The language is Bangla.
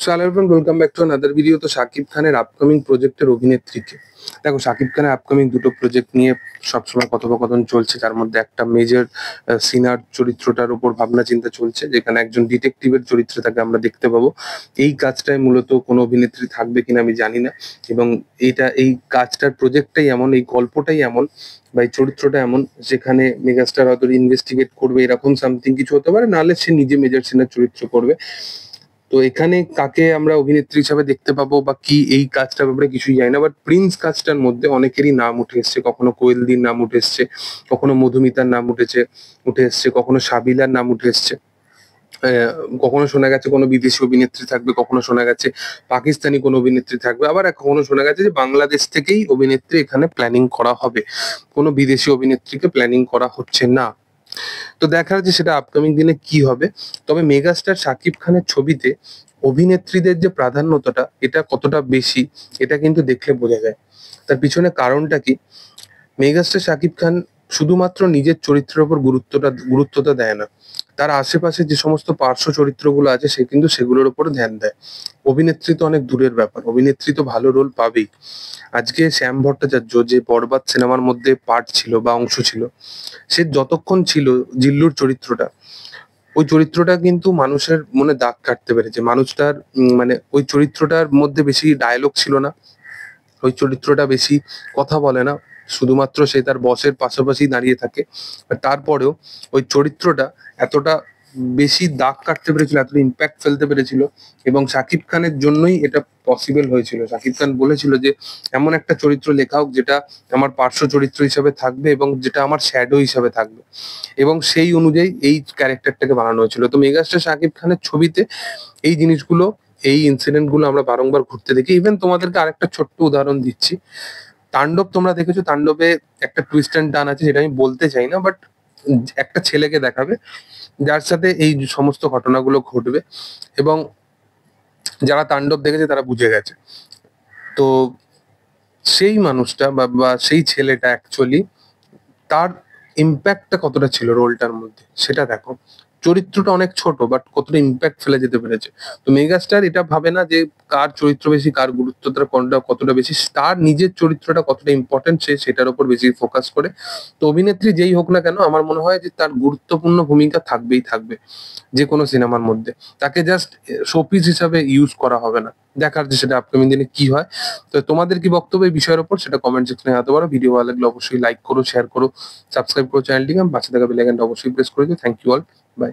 So hello everyone, welcome back to another video. তো শাকিব খানের আপকামিং প্রজেক্টের অভিনেত্রীকে দেখো। শাকিব খানের আপকামিং দুটো প্রজেক্ট নিয়ে সবসময় কথোপকথন চলছে। তার মধ্যে একটা মেজর সিনার চরিত্রটার উপর ভাবনা চিন্তা চলছে, যেখানে একজন ডিটেকটিভের চরিত্রে তাকে আমরা দেখতে পাবো। এই কাজটায় মূলত কোনো অভিনেত্রী থাকবে কিনা আমি জানি না, এবং এই কাজটার প্রজেক্টটাই এমন, এই গল্পটাই এমন বা এই চরিত্রটা এমন যেখানে মেগাস্টার হয়তো ইনভেস্টিগেট করবে, এরকম সামথিং কিছু হতে পারে, নাহলে সে নিজে মেজর সিনার চরিত্র করবে। তো এখানে কাকে আমরা অভিনেত্রী হিসাবে দেখতে পাবো বা কি, এই কাজটার ব্যাপারে কিছুই জানি না। বাট প্রিন্স কাজটার মধ্যে অনেকেরই নাম উঠে এসছে। কখনো কোয়েলদির নাম উঠে এসছে, কখনো মধুমিতার নাম উঠে এসছে, কখনো সাবিলার নাম উঠে এসছে। কখনো শোনা গেছে কোনো বিদেশি অভিনেত্রী থাকবে, কখনো শোনা গেছে পাকিস্তানি কোনো অভিনেত্রী থাকবে, আবার কখনো শোনা গেছে যে বাংলাদেশ থেকেই অভিনেত্রী এখানে প্ল্যানিং করা হবে, কোনো বিদেশি অভিনেত্রীকে প্ল্যানিং করা হচ্ছে না। তো দেখা যাচ্ছে সেটা আপকামিং দিনে কি হবে। তবে মেগাস্টার শাকিব খানের ছবিতে অভিনেত্রীদের যে প্রাধান্যতাটা, এটা কতটা বেশি, এটা কিন্তু দেখলে বোঝা যায়। তার পিছনে কারণটা কি? মেগাস্টার শাকিব খান শুধুমাত্র নিজের চরিত্রের উপর গুরুত্বটা দেয় না, তার আশেপাশে যে সমস্ত পার্শ্ব চরিত্রগুলো আছে সে কিন্তু সেগুলোর উপর ধ্যান দেয়। অভিনেত্রী তো অনেক দূরের ব্যাপার, অভিনেত্রী তো ভালো রোল পাবেই। আজকে শ্যাম ভট্টাচার্য যে বরবাদ সিনেমার মধ্যে পার্ট ছিল বা অংশ ছিল, সে যতক্ষণ ছিল জিল্লুর চরিত্রটা, ওই চরিত্রটা কিন্তু মানুষের মনে দাগ কাটতে পেরেছে। মানুষটার মানে ওই চরিত্রটার মধ্যে বেশি ডায়লগ ছিল না, ওই চরিত্রটা বেশি কথা বলে না, শুধুমাত্র সে তার বসের পাশাপাশি দাঁড়িয়ে থাকে। আর তারপরেও ওই চরিত্রটা এতটা বেশি দাগ কাটতে পেরেছিল, এতটা ইম্প্যাক্ট ফেলতে পেরেছিল, এবং শাকিব খানের জন্যই এটা পসিবল হয়েছিল। শাকিব খান বলেছিল যে এমন একটা চরিত্র লেখা হোক যেটা আমার পার্শ্ব চরিত্র হিসাবে থাকবে এবং যেটা আমার শ্যাডো হিসাবে থাকবে, এবং সেই অনুযায়ী এই ক্যারেক্টারটাকে বানানো হয়েছিল। তো মেগাস্টার শাকিব খানের ছবিতে এই জিনিসগুলো, এই ইনসিডেন্ট গুলো আমরা বারংবার ঘুরতে দেখি। ইভেন তোমাদেরকে আরেকটা ছোট্ট উদাহরণ দিচ্ছি। তাণ্ডব তোমরা দেখেছো, তাণ্ডবে একটা টুইস্ট অ্যান্ড টার্ন আছে, যেটা আমি বলতে চাই না, বাট একটা ছেলেকে দেখাবে যার সাথে এই সমস্ত ঘটনাগুলো ঘটবে, এবং যারা তাণ্ডব দেখেছে তারা বুঝে গেছে। তো সেই মানুষটা বা সেই ছেলেটা অ্যাকচুয়ালি, তার ইম্প্যাক্টটা কতটা ছিল রোলটার মধ্যে সেটা দেখো। চরিত্রটা অনেক ছোট, বাট কতটা ইম্প্যাক্ট ফেলে যেতে পেরেছে। তো মেগাস্টার এটা ভাবে না যে কার চরিত্র বেশি, কার গুরুত্বটা কোনটা কতটা বেশি, তার নিজের চরিত্রটা কতটা ইম্পর্টেন্ট সে সেটার উপর বেশি ফোকাস করে। তো অভিনেত্রী যেই হোক না কেন, আমার মনে হয় যে তার গুরুত্বপূর্ণ ভূমিকা থাকবেই থাকবে যে কোনো সিনেমার মধ্যে। তাকে জাস্ট শোপিস হিসাবে ইউজ করা হবে না। দেখার যে সেটা আপকামিং দিনে কি হয়। তো তোমাদের কি বক্তব্য এই বিষয়ের উপর, সেটা কমেন্ট সেকশনে জানাতে পারো। ভিডিও ভালো লাগলে অবশ্যই লাইক করো, শেয়ার করো, সাবস্ক্রাইব করো চ্যানেলটিকে, পাশে থাকা বেল আইকনটা অবশ্যই প্রেস করে দিও। Thank you all, by.